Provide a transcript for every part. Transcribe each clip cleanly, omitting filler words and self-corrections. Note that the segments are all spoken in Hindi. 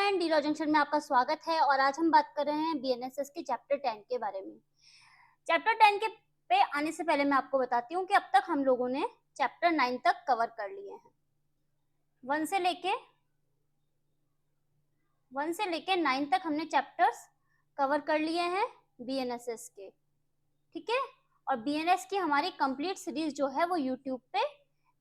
फ्रेंड, डीलर जंक्शन में आपका स्वागत है और आज हम बात कर रहे हैं बीएनएसएस के चैप्टर 10 के बारे में। चैप्टर 10 के पे आने से पहले मैं आपको बताती हूँ कि अब तक हम लोगों ने चैप्टर 9 तक कवर कर लिए हैं। 1 से लेके 9 तक हमने चैप्टर्स कवर कर लिए हैं बीएनएसएस के, ठीक है। और बीएनएस की हमारी कंप्लीट सीरीज जो है वो यूट्यूब पे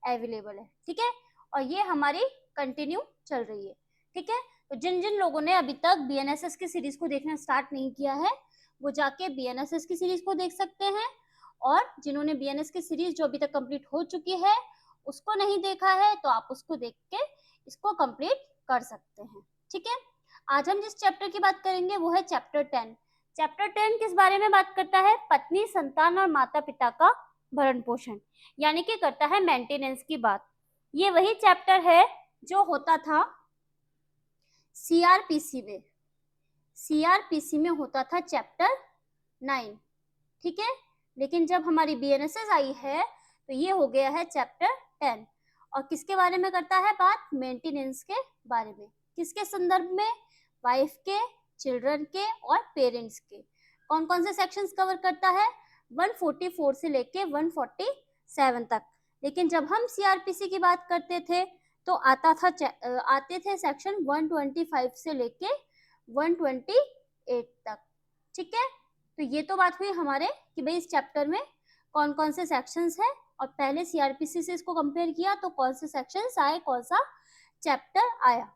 अवेलेबल है, ठीक है। और ये हमारी कंटिन्यू चल रही है, ठीक है। तो जिन जिन लोगों ने अभी तक बीएनएसएस की सीरीज को देखना स्टार्ट नहीं किया है वो जाके बीएनएसएस की सीरीज को देख सकते हैं, और जिन्होंने बीएनएस की सीरीज जो अभी तक कंप्लीट हो चुकी है उसको नहीं देखा है तो आप उसको देख के इसको कंप्लीट कर सकते हैं, ठीक है। आज हम जिस चैप्टर की बात करेंगे वो है चैप्टर 10। चैप्टर 10 किस बारे में बात करता है? पत्नी, संतान और माता पिता का भरण पोषण, यानी कि करता है मेंटेनेंस की बात। ये वही चैप्टर है जो होता था सीआरपीसी में होता था चैप्टर 9, ठीक है। लेकिन जब हमारी बीएनएसएस आई है तो ये हो गया है चैप्टर 10। और किसके बारे में करता है बात? मेंटेनेंस के बारे में। किसके संदर्भ में? वाइफ के, चिल्ड्रन के और पेरेंट्स के। कौन कौन से सेक्शंस कवर करता है? 144 से लेके 147 तक। लेकिन जब हम सीआरपीसी की बात करते थे तो आते थे सेक्शन 125 से लेके 128 तक, ठीक है। तो ये तो बात हुई हमारे कि भाई इस चैप्टर में कौन कौन से सेक्शंस हैं, और पहले सीआरपीसी से इसको कंपेयर किया तो कौन से सेक्शंस आए, कौन सा चैप्टर आया।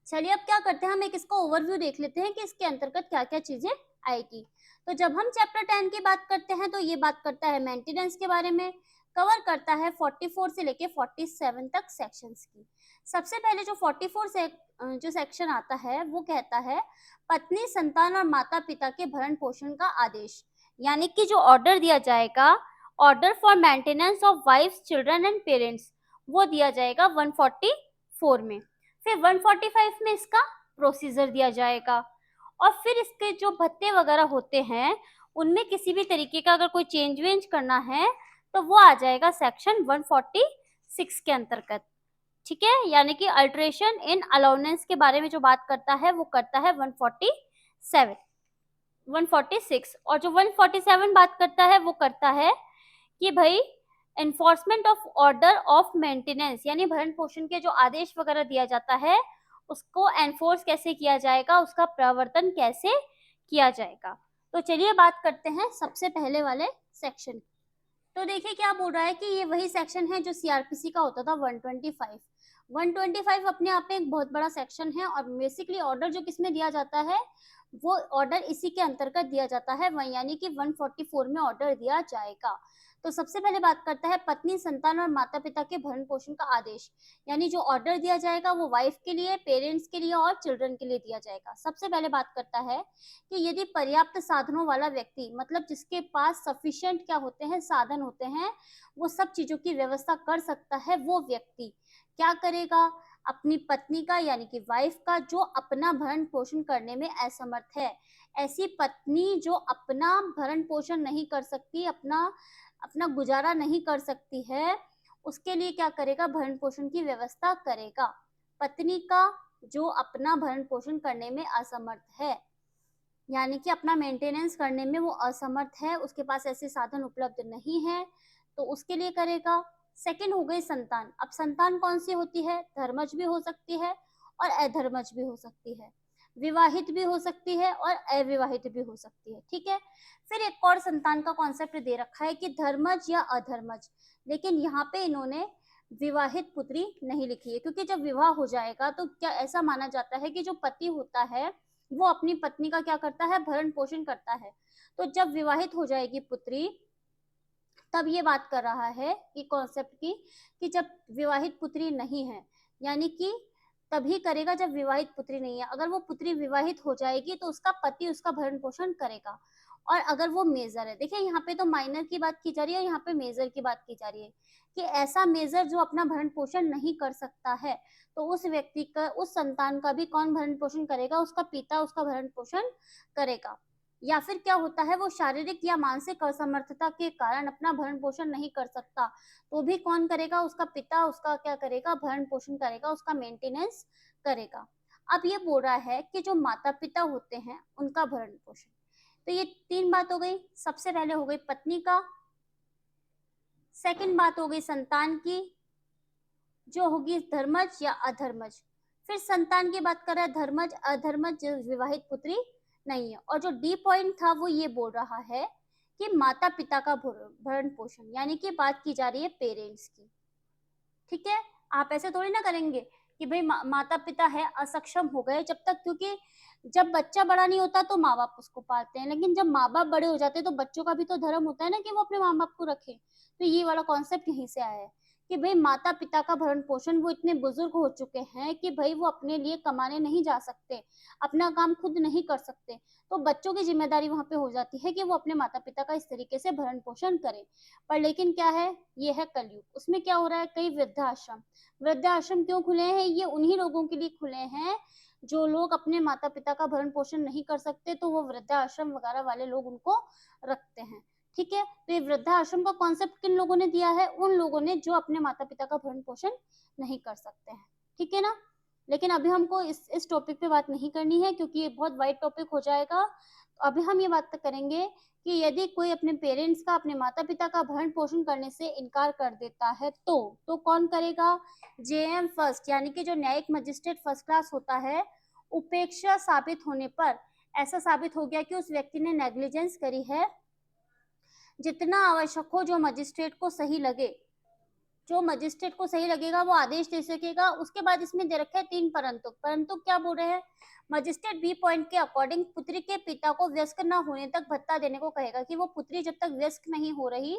चलिए अब क्या करते हैं, हम एक इसका ओवरव्यू देख लेते हैं कि इसके अंतर्गत क्या क्या चीजें आएगी। तो जब हम चैप्टर 10 की बात करते हैं तो ये बात करता है मेंटेनेंस के बारे में, कवर करता है 44 से लेके 47 तक सेक्शंस की। सबसे पहले जो 44 से जो सेक्शन आता है वो कहता है पत्नी, संतान और माता पिता के भरण पोषण का आदेश, यानी कि जो ऑर्डर दिया जाएगा, order for maintenance of wifes, children and parents, वो दिया जाएगा 144 में। फिर 145 में इसका प्रोसीजर दिया जाएगा, और फिर इसके जो भत्ते वगैरह होते हैं उनमें किसी भी तरीके का अगर कोई चेंज वेंज करना है तो वो आ जाएगा सेक्शन 146 के अंतर्गत, ठीक है। यानी कि अल्टरेशन इन अलाउंस के बारे में जो बात करता है वो करता है 146। और जो 147 बात करता है वो करता है कि भाई enforcement of order of maintenance, यानी भरण पोषण के जो आदेश वगैरह दिया जाता है उसको एनफोर्स कैसे किया जाएगा, उसका प्रवर्तन कैसे किया जाएगा। तो चलिए बात करते हैं सबसे पहले वाले सेक्शन की। तो देखिए क्या बोल रहा है कि ये वही सेक्शन है जो सीआरपीसी का होता था 125 अपने आप में एक बहुत बड़ा सेक्शन है, और बेसिकली ऑर्डर जो किसमें दिया जाता है वो ऑर्डर इसी के अंतर्गत दिया जाता है, यानी कि 144 में ऑर्डर दिया जाएगा। तो सबसे पहले बात करता है पत्नी, संतान और माता पिता के भरण पोषण का आदेश, यानी जो ऑर्डर दिया जाएगा वो वाइफ के लिए, पेरेंट्स के लिए और चिल्ड्रन के लिए दिया जाएगा। सबसे पहले बात करता है कि यदि पर्याप्त साधनों वाला व्यक्ति, मतलब जिसके पास सफिशिएंट क्या होते हैं, साधन होते हैं, वो सब चीजों की व्यवस्था कर सकता है, वो व्यक्ति क्या करेगा? अपनी पत्नी का यानी कि वाइफ का जो अपना भरण पोषण करने में असमर्थ है, ऐसी पत्नी जो अपना भरण पोषण नहीं कर सकती, अपना गुजारा नहीं कर सकती है, उसके लिए क्या करेगा? भरण पोषण की व्यवस्था करेगा। पत्नी का जो अपना भरण पोषण करने में असमर्थ है, यानी कि अपना मेंटेनेंस करने में वो असमर्थ है, उसके पास ऐसे साधन उपलब्ध नहीं है, तो उसके लिए करेगा। सेकंड हो गई संतान। अब संतान कौन सी होती है? धर्मज भी हो सकती है और अधर्मज भी हो सकती है, विवाहित भी हो सकती है और अविवाहित भी हो सकती है, ठीक है। फिर एक और संतान का कॉन्सेप्ट दे रखा है कि धर्मज या अधर्मज, लेकिन यहाँ पे इन्होंने विवाहित पुत्री नहीं लिखी है, क्योंकि जब विवाह हो जाएगा तो क्या ऐसा माना जाता है कि जो पति होता है वो अपनी पत्नी का क्या करता है? भरण पोषण करता है। तो जब विवाहित हो जाएगी पुत्री तब ये बात कर रहा है कि कॉन्सेप्ट की कि जब विवाहित पुत्री नहीं है, यानी कि तभी करेगा जब विवाहित पुत्री नहीं है। अगर वो पुत्री विवाहित हो जाएगी तो उसका पति उसका भरण पोषण करेगा। और अगर वो मेजर है, देखिए यहाँ पे तो माइनर की बात की जा रही है, यहाँ पे मेजर की बात की जा रही है कि ऐसा मेजर जो अपना भरण पोषण नहीं कर सकता है तो उस व्यक्ति का, उस संतान का भी कौन भरण पोषण करेगा? उसका पिता उसका भरण पोषण करेगा। या फिर क्या होता है, वो शारीरिक या मानसिक असमर्थता के कारण अपना भरण पोषण नहीं कर सकता तो भी कौन करेगा? उसका पिता उसका क्या करेगा? भरण पोषण करेगा, उसका मेंटेनेंस करेगा। अब ये बोल रहा है कि जो माता पिता होते हैं उनका भरण पोषण। तो ये 3 बात हो गई। सबसे पहले हो गई पत्नी का, सेकंड बात हो गई संतान की, जो होगी धर्मज या अधर्मज। फिर संतान की बात कर रहा है धर्मज अधर्मज, जो विवाहित पुत्री नहीं है। और जो डी पॉइंट था वो ये बोल रहा है कि माता पिता का भरण पोषण, यानी कि बात की जा रही है पेरेंट्स की। ठीक है, आप ऐसे थोड़ी ना करेंगे कि भाई माता पिता है असक्षम हो गए जब तक, क्योंकि जब बच्चा बड़ा नहीं होता तो माँ बाप उसको पालते हैं, लेकिन जब माँ बाप बड़े हो जाते हैं तो बच्चों का भी तो धर्म होता है ना कि वो अपने माँ बाप को रखे। तो ये वाला कॉन्सेप्ट यहीं से आया है कि भाई माता पिता का भरण पोषण, वो इतने बुजुर्ग हो चुके हैं कि भाई वो अपने लिए कमाने नहीं जा सकते, अपना काम खुद नहीं कर सकते, तो बच्चों की जिम्मेदारी वहां पे हो जाती है कि वो अपने माता पिता का इस तरीके से भरण पोषण करें। पर लेकिन क्या है, ये है कलयुग। उसमें क्या हो रहा है, कई वृद्धाश्रम, वृद्धाश्रम क्यों खुले हैं, ये उन्हीं लोगों के लिए खुले हैं जो लोग अपने माता पिता का भरण पोषण नहीं कर सकते, तो वो वृद्धाश्रम वगैरह वाले लोग उनको रखते हैं। ठीक है, तो ये वृद्धाश्रम का कॉन्सेप्ट किन लोगों ने दिया है, उन लोगों ने जो अपने माता पिता का भरण पोषण नहीं कर सकते हैं। ठीक है ना, लेकिन अभी हमको इस टॉपिक पे बात नहीं करनी है क्योंकि ये बहुत वाइड टॉपिक हो जाएगा। तो अभी हम ये बात करेंगे कि यदि कोई अपने पेरेंट्स का, अपने माता पिता का भरण पोषण करने से इनकार कर देता है तो कौन करेगा, जेएम फर्स्ट, यानी कि जो न्यायिक मजिस्ट्रेट फर्स्ट क्लास होता है, उपेक्षा साबित होने पर, ऐसा साबित हो गया कि उस व्यक्ति ने नेग्लिजेंस करी है, जितना आवश्यक हो, जो मजिस्ट्रेट को सही लगे, जो मजिस्ट्रेट को सही लगेगा वो आदेश दे सकेगा। उसके बाद इसमें दे रखा है 3 परंतु। परंतु क्या बोल रहे हैं, मजिस्ट्रेट बी पॉइंट के अकॉर्डिंग पुत्री के पिता को वयस्क न होने तक भत्ता देने को कहेगा, कि वो पुत्री जब तक वयस्क नहीं हो रही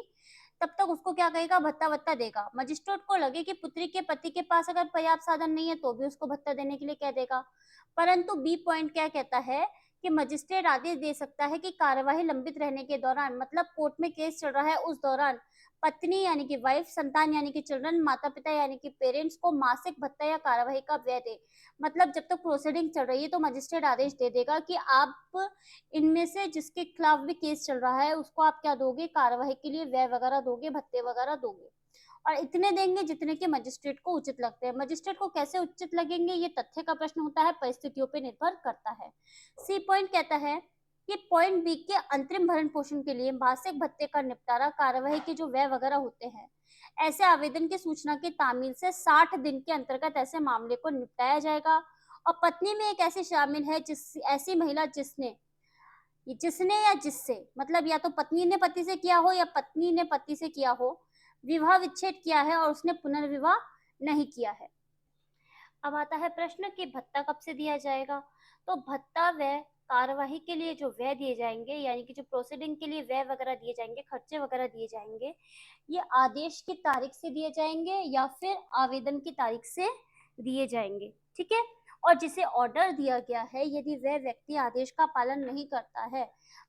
तब तक उसको क्या कहेगा, भत्ता वत्ता देगा। मजिस्ट्रेट को लगे कि पुत्री के पति के पास अगर पर्याप्त साधन नहीं है तो भी उसको भत्ता देने के लिए कह देगा। परंतु बी पॉइंट क्या कहता है कि मजिस्ट्रेट आदेश दे सकता है कि कार्यवाही लंबित रहने के दौरान, मतलब कोर्ट में केस चल रहा है उस दौरान, पत्नी यानी कि वाइफ, संतान यानी कि चिल्ड्रन, माता पिता यानी कि पेरेंट्स को मासिक भत्ता या कार्यवाही का व्यय दे। मतलब जब तक प्रोसीडिंग चल रही है तो मजिस्ट्रेट आदेश दे देगा कि आप इनमें से जिसके खिलाफ भी केस चल रहा है उसको आप क्या दोगे, कार्यवाही के लिए व्यय वगैरह दोगे, भत्ते वगैरह दोगे, और इतने देंगे जितने के मजिस्ट्रेट को उचित लगते हैं। मजिस्ट्रेट को कैसे उचित लगेंगे, ये तथ्य का प्रश्न होता है, परिस्थितियों पर निर्भर करता है। सी पॉइंट कहता है कि पॉइंट बी के अंतरिम भरण पोषण के लिए मासिक भत्ते का निपटारा, कार्यवाही के जो व्यय वगैरह होते हैं, ऐसे आवेदन की सूचना की तामील से 60 दिन के अंतर्गत ऐसे मामले को निपटाया जाएगा। और पत्नी में एक ऐसी शामिल है ऐसी महिला जिसने या जिससे, मतलब या तो पत्नी ने पति से किया हो या पत्नी ने पति से किया हो, विवाह विच्छेद किया है और उसने पुनर्विवाह नहीं किया है। अब आता है प्रश्न कि भत्ता कब से दिया जाएगा। तो भत्ता व्यय, कार्यवाही के लिए जो व्यय दिए जाएंगे, यानी कि जो प्रोसीडिंग के लिए व्यय वगैरह दिए जाएंगे, खर्चे वगैरह दिए जाएंगे, ये आदेश की तारीख से दिए जाएंगे या फिर आवेदन की तारीख से दिए जाएंगे। ठीक है, और जिसे ऑर्डर दिया गया है, यदि वह व्यक्ति आदेश का पालन नहीं करता है,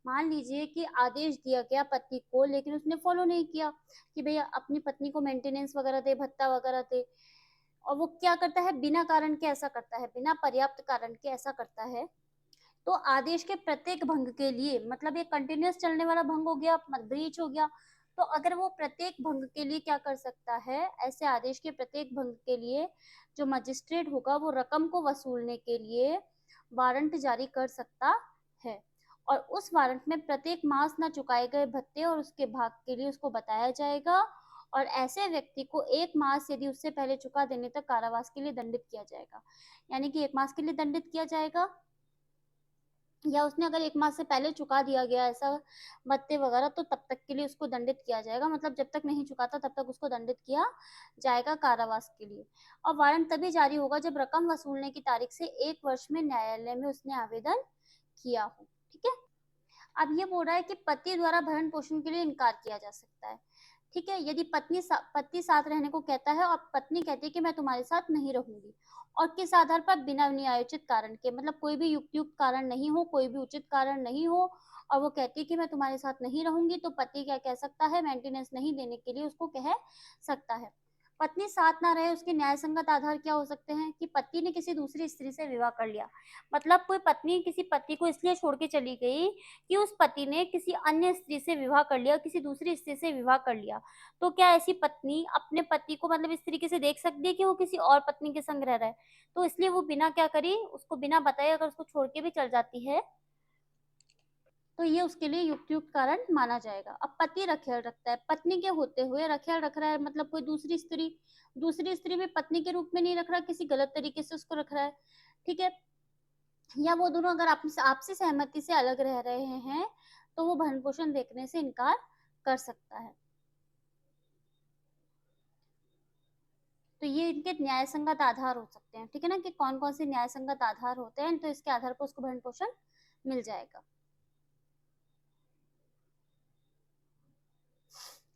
मान लीजिए कि आदेश दिया गया पति को लेकिन उसने फॉलो नहीं किया कि भैया अपनी पत्नी को मेंटेनेंस वगैरह दे, भत्ता वगैरह दे, और वो क्या करता है, बिना कारण के ऐसा करता है, बिना पर्याप्त कारण के ऐसा करता है, तो आदेश के प्रत्येक भंग के लिए, मतलब ये कंटिन्यूअस चलने वाला भंग हो गया, ब्रीच हो गया, तो अगर वो प्रत्येक भंग के लिए क्या कर सकता है, ऐसे आदेश के प्रत्येक भंग के लिए जो मजिस्ट्रेट होगा वो रकम को वसूलने के लिए वारंट जारी कर सकता है, और उस वारंट में प्रत्येक मास न चुकाए गए भत्ते और उसके भाग के लिए उसको बताया जाएगा, और ऐसे व्यक्ति को 1 मास यदि उससे पहले चुका देने तक कारावास के लिए दंडित किया जाएगा। यानी कि 1 मास के लिए दंडित किया जाएगा, या उसने अगर 1 मास से पहले चुका दिया गया ऐसा भत्ते वगैरह, तो तब तक के लिए उसको दंडित किया जाएगा, मतलब जब तक नहीं चुकाता तब तक उसको दंडित किया जाएगा कारावास के लिए। और वारंट तभी जारी होगा जब रकम वसूलने की तारीख से 1 वर्ष में न्यायालय में उसने आवेदन किया हो। ठीक है, अब ये बोल रहा है कि पति द्वारा भरण पोषण के लिए इनकार किया जा सकता है। ठीक है, यदि पति साथ रहने को कहता है और पत्नी कहती है कि मैं तुम्हारे साथ नहीं रहूंगी, और किस आधार पर, बिना न्यायोचित कारण के, मतलब कोई भी युक्त कारण नहीं हो, कोई भी उचित कारण नहीं हो, और वो कहती है कि मैं तुम्हारे साथ नहीं रहूंगी, तो पति क्या कह सकता है, मेंटेनेंस नहीं देने के लिए उसको कह सकता है। पत्नी साथ ना रहे उसके न्याय संगत आधार क्या हो सकते हैं कि पति ने किसी दूसरी स्त्री से विवाह कर लिया। मतलब कोई पत्नी किसी पति को इसलिए छोड़ के चली गई कि उस पति ने किसी अन्य स्त्री से विवाह कर लिया, किसी दूसरी स्त्री से विवाह कर लिया। तो क्या ऐसी पत्नी अपने पति को मतलब इस तरीके से देख सकती है कि वो किसी और पत्नी के संग रह रहा है? तो इसलिए वो बिना क्या करी, उसको बिना बताए अगर उसको छोड़ के भी चल जाती है तो ये उसके लिए युक्त कारण माना जाएगा। अब पति रखेल रखता है, पत्नी के होते हुए रखेल रख रहा है, मतलब कोई दूसरी स्त्री भी पत्नी के रूप में नहीं रख रहा, किसी गलत तरीके से उसको रख रहा है, ठीक है। या वो दोनों अगर आपसी सहमति से अलग रह रहे हैं तो वो भरण पोषण देखने से इनकार कर सकता है। तो ये इनके न्याय संगत आधार हो सकते हैं, ठीक है ना, कि कौन कौन से न्याय संगत आधार होते हैं, तो इसके आधार पर उसको भरण पोषण मिल जाएगा।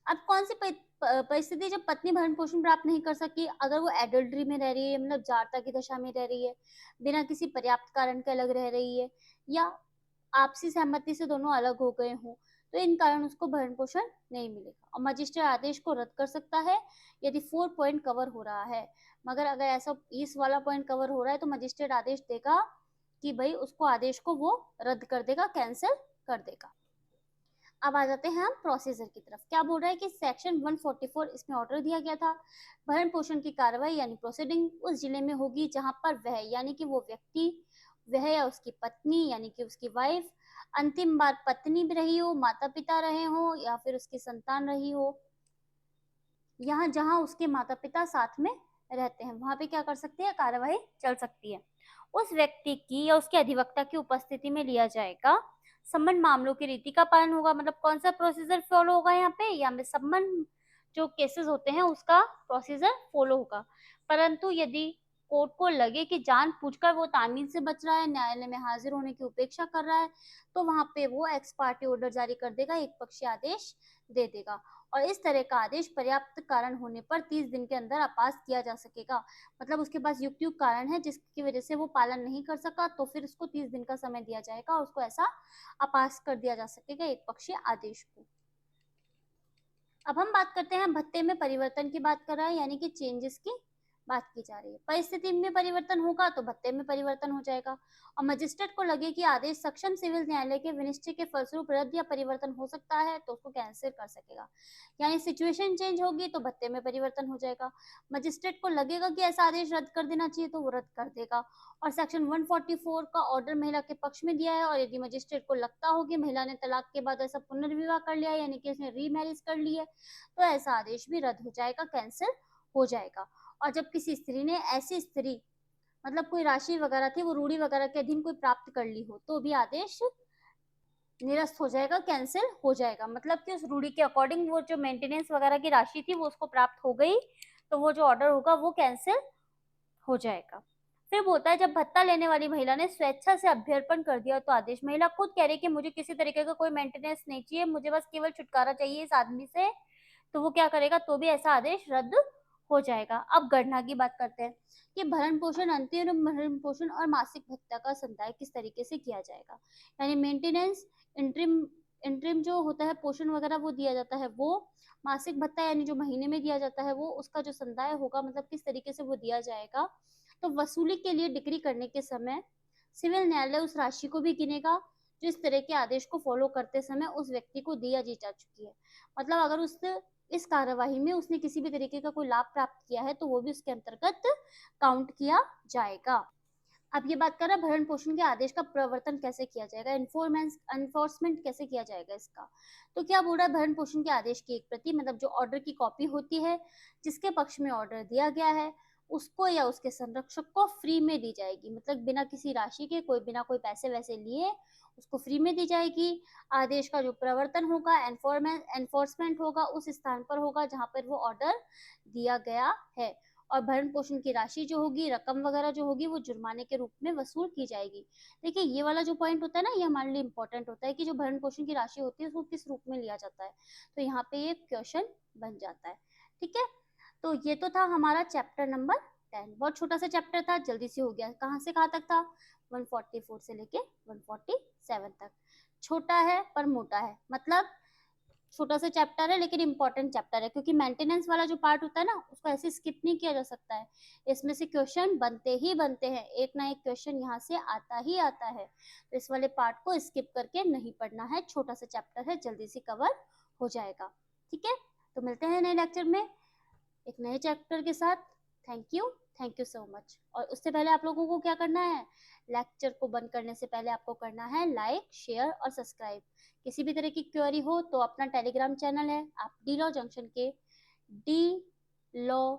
अब कौन सी परिस्थिति जब पत्नी भरण पोषण प्राप्त नहीं कर सकी, अगर वो एडल्ट्री में रह रही है, मतलब जारता की दशा में रह रही है, बिना किसी पर्याप्त कारण के अलग रह रही है, या आपसी सहमति से दोनों अलग हो गए हों, तो इन कारण उसको भरण पोषण नहीं मिलेगा। और मजिस्ट्रेट आदेश को रद्द कर सकता है यदि 4 पॉइंट कवर हो रहा है। मगर अगर ऐसा इस वाला पॉइंट कवर हो रहा है तो मजिस्ट्रेट आदेश देगा कि भाई उसको आदेश को वो रद्द कर देगा, कैंसिल कर देगा। अब आ जाते हैं हम प्रोसीजर की तरफ। क्या बोल रहा है कि सेक्शन 144 इसमें ऑर्डर दिया गया था, भरण पोषण की कार्रवाई यानी प्रोसीडिंग उस जिले में होगी जहां पर वह यानी कि वो व्यक्ति, वह या उसकी पत्नी यानी कि उसकी वाइफ अंतिम बार पत्नी भी रही हो, माता पिता रहे हो या फिर उसकी संतान रही हो, यहाँ जहां उसके माता पिता साथ में रहते हैं वहां पे क्या कर सकती है, कार्रवाई चल सकती है। उस व्यक्ति की या उसके अधिवक्ता की उपस्थिति में लिया जाएगा। सम्मन मामलों की रीति का पालन होगा, मतलब कौन सा प्रोसीजर फॉलो होगा यहाँ पे, या में सम्मन जो केसेस होते हैं उसका प्रोसीजर फॉलो होगा। परंतु यदि कोर्ट को लगे कि जानबूझकर वो तामील से बच रहा है, न्यायालय में हाजिर होने की उपेक्षा कर रहा है, तो वहां पे वो एक्स पार्टी ऑर्डर जारी कर देगा, एक पक्षीय आदेश दे देगा। और इस तरह का आदेश पर्याप्त कारण होने पर 30 दिन के अंदर अपास किया जा सकेगा। मतलब उसके पास युक्त कारण है जिसकी वजह से वो पालन नहीं कर सका, तो फिर उसको 30 दिन का समय दिया जाएगा और उसको ऐसा अपास कर दिया जा सकेगा एक पक्षीय आदेश को। अब हम बात करते हैं भत्ते में परिवर्तन की बात कर रहा है, यानी कि चेंजेस की बात की जा रही है। परिस्थिति में परिवर्तन होगा तो भत्ते में परिवर्तन हो जाएगा। और मजिस्ट्रेट को लगे कि आदेश सक्षम सिविल न्यायालय के विनिश्चय के फलस्वरूप रद्द या परिवर्तन हो सकता है तो उसको कैंसिल कर सकेगा। यानी सिचुएशन चेंज होगी तो भत्ते में परिवर्तन हो जाएगा। मजिस्ट्रेट को लगेगा कि ऐसा आदेश रद्द कर देना चाहिए तो वो रद्द कर देगा। और सेक्शन 144 का ऑर्डर महिला के पक्ष में दिया है, और यदि मजिस्ट्रेट को लगता हो कि महिला ने तलाक के बाद ऐसा पुनर्विवाह कर लिया यानी कि उसने रीमैरिज कर ली है, तो ऐसा आदेश भी रद्द हो जाएगा, कैंसिल हो जाएगा। और जब किसी स्त्री ने ऐसी स्त्री मतलब कोई राशि वगैरह थी वो रूढ़ी वगैरह के अधीन कोई प्राप्त कर ली हो तो भी आदेश निरस्त हो जाएगा, कैंसिल हो जाएगा। मतलब कि उस रूढ़ी के अकॉर्डिंग वो जो मेंटेनेंस वगैरह की राशि थी वो उसको प्राप्त हो गई तो वो जो ऑर्डर होगा वो कैंसिल हो जाएगा। फिर बोलता है जब भत्ता लेने वाली महिला ने स्वेच्छा से अभ्यर्पण कर दिया तो आदेश, महिला खुद कह रही कि मुझे किसी तरीके का कोई मेंटेनेंस नहीं चाहिए, मुझे बस केवल छुटकारा चाहिए इस आदमी से, तो वो क्या करेगा, तो भी ऐसा आदेश रद्द हो जाएगा। अब गणना की बात करते हैं कि भरण पोषण, अंतिम भरण पोषण और मासिक भत्ता का संदाय किस तरीके से किया जाएगा। यानी मेंटेनेंस, इंटरिम इंटरिम जो होता है पोषण वगैरह वो दिया जाता है, वो मासिक भत्ता यानी जो महीने में दिया जाता है वो, उसका जो संदाय होगा मतलब किस तरीके से वो दिया जाएगा। तो वसूली के लिए डिक्री करने के समय सिविल न्यायालय उस राशि को भी गिनेगा जो इस तरह के आदेश को फॉलो करते समय उस व्यक्ति को दिया जा चुकी है। मतलब अगर उस इस कार्यवाही में उसने किसी भी तरीके का कोई लाभ प्राप्त किया है तो वो भी उसके अंतर्गत काउंट किया जाएगा। अब ये बात कर रहा है भरण पोषण के आदेश का प्रवर्तन कैसे किया जाएगा, एनफोर्समेंट कैसे किया जाएगा इसका। तो क्या बोल रहा है, भरण पोषण के आदेश की एक प्रति मतलब जो ऑर्डर की कॉपी होती है जिसके पक्ष में ऑर्डर दिया गया है उसको या उसके संरक्षक को फ्री में दी जाएगी, मतलब बिना किसी राशि के, कोई बिना कोई पैसे वैसे लिए उसको फ्री में दी जाएगी। आदेश का जो प्रवर्तन होगा, एनफोर्समेंट होगा उस स्थान पर होगा जहां पर वो ऑर्डर दिया गया है। और भरण पोषण की राशि जो होगी, रकम वगैरह जो होगी वो जुर्माने के रूप में वसूल की जाएगी। देखिए ये वाला जो पॉइंट होता है ना, ये हमारे लिए इंपॉर्टेंट होता है कि जो भरण पोषण की राशि होती है उसको किस रूप में लिया जाता है, तो यहाँ पे ये क्वेश्चन बन जाता है। ठीक है, तो ये तो था हमारा चैप्टर नंबर 10। बहुत छोटा सा चैप्टर था, जल्दी से हो गया। कहाँ से कहाँ तक था, 144 से लेके 147 तक। छोटा है पर मोटा है, मतलब छोटा सा चैप्टर है लेकिन इंपॉर्टेंट चैप्टर है, क्योंकि मेंटेनेंस वाला जो पार्ट होता है ना उसको ऐसे स्किप नहीं किया जा सकता है। इसमें से क्वेश्चन बनते ही बनते हैं, एक ना एक क्वेश्चन यहाँ से आता ही आता है। तो इस वाले पार्ट को स्किप करके नहीं पढ़ना है, छोटा सा चैप्टर है, जल्दी से कवर हो जाएगा। ठीक है, तो मिलते हैं नए लेक्चर में एक नए चैप्टर के साथ। Thank you so much. और उससे पहले आप लोगों को क्या करना है, लेक्चर को बंद करने से पहले आपको करना है लाइक, शेयर और सब्सक्राइब। किसी भी तरह की क्वेरी हो तो अपना टेलीग्राम चैनल है, आप डी लॉ जंक्शन के डी लॉ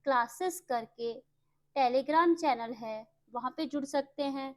क्लासेस करके टेलीग्राम चैनल है, वहाँ पे जुड़ सकते हैं।